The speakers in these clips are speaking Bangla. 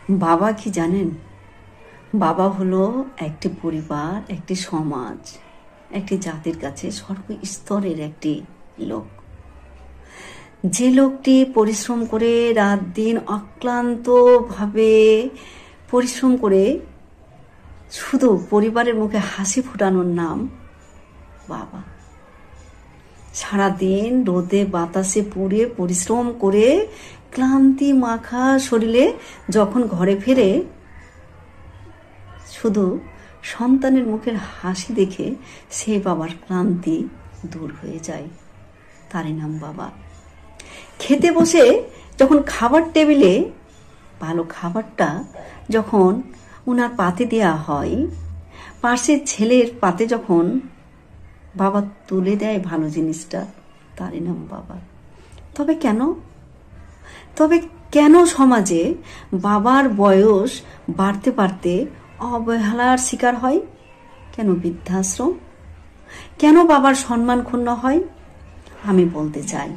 বাবা কি জানেন? বাবা হলো একটি পরিবার, একটি সমাজ, একটি জাতির কাছে সর্বস্তরের একটি লোক। যে লোকটি পরিশ্রম করে রাত দিন অক্লান্তভাবে পরিশ্রম করে শুধু পরিবারের মুখে হাসি ফোটানোর নাম বাবা। সারাদিন রোদে বাতাসে পুড়ে পরিশ্রম করে ক্লান্তি মাখা শরীরে যখন ঘরে ফেরে, শুধু সন্তানের মুখের হাসি দেখে সেই বাবার ক্লান্তি দূর হয়ে যায়। তারই নাম বাবা। খেতে বসে যখন খাবার টেবিলে ভালো খাবারটা যখন উনার পাতে দেয়া হয়, পাশের ছেলের পাতে যখন বাবা তুলে দেয় ভালো জিনিসটা, তারই নাম বাবা। তবে কেন সমাজে বাবার বয়স বাড়তে বাড়তে অবহেলার শিকার হয়? কেন বৃদ্ধাশ্রম? কেন বাবার সম্মান ক্ষুণ্ণ হয়? আমি বলতে চাই,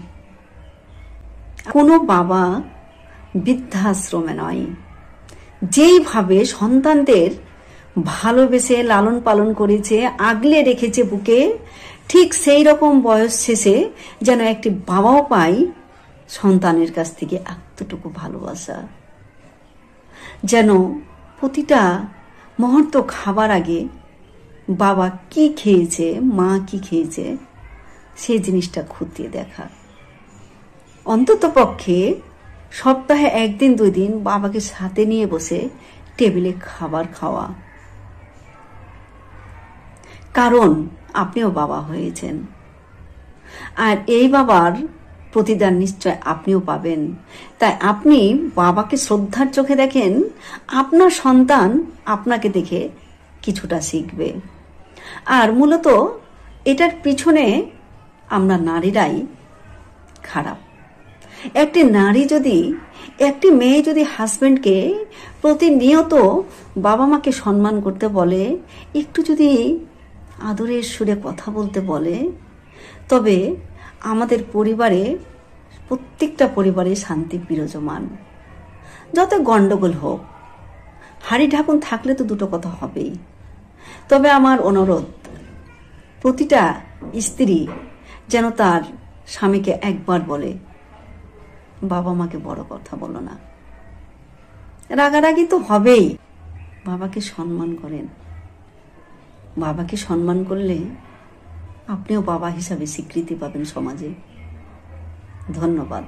কোনো বাবা বৃদ্ধাশ্রমে নয়। যেইভাবে সন্তানদের ভালোবেসে লালন পালন করেছে, আগলে রেখেছে বুকে, ঠিক সেই রকম বয়স শেষে যেন একটি বাবাও পায় সন্তানের কাছ থেকে এতটুকু ভালোবাসা। যেন প্রতিটা মুহূর্ত খাবার আগে বাবা কি খেয়েছে, মা কি খেয়েছে, সেই জিনিসটা খতিয়ে দেখা। অন্তত পক্ষে সপ্তাহে 1 দিন 2 দিন বাবাকে সাথে নিয়ে বসে টেবিলে খাবার খাওয়া। কারণ আপনিও বাবা হয়েছেন, আর এই বাবার প্রতিদান নিশ্চয় আপনিও পাবেন। তাই আপনি বাবাকে শ্রদ্ধার চোখে দেখেন, আপনার সন্তান আপনাকে দেখে কিছুটা শিখবে। আর মূলত এটার পিছনে আমরা নারীরাই খারাপ। একটি মেয়ে যদি হাজবেন্ডকে প্রতিনিয়ত বাবা মাকে সম্মান করতে বলে, একটু যদি আদরের সুরে কথা বলতে বলে, তবে আমাদের পরিবারে, প্রত্যেকটা পরিবারে শান্তি বিরাজমান। যত গন্ডগোল হোক, হাড়ি ঢাকুন থাকলে তো দুটো কথা হবেই। তবে আমার অনুরোধ, প্রতিটা স্ত্রী যেন তার স্বামীকে একবার বলে, বাবা মাকে বড় কথা বলো না। রাগারাগি তো হবেই, বাবাকে সম্মান করেন। বাবাকে সম্মান করলে আপনিও বাবা হিসাবে স্বীকৃতি পাবেন সমাজে। ধন্যবাদ।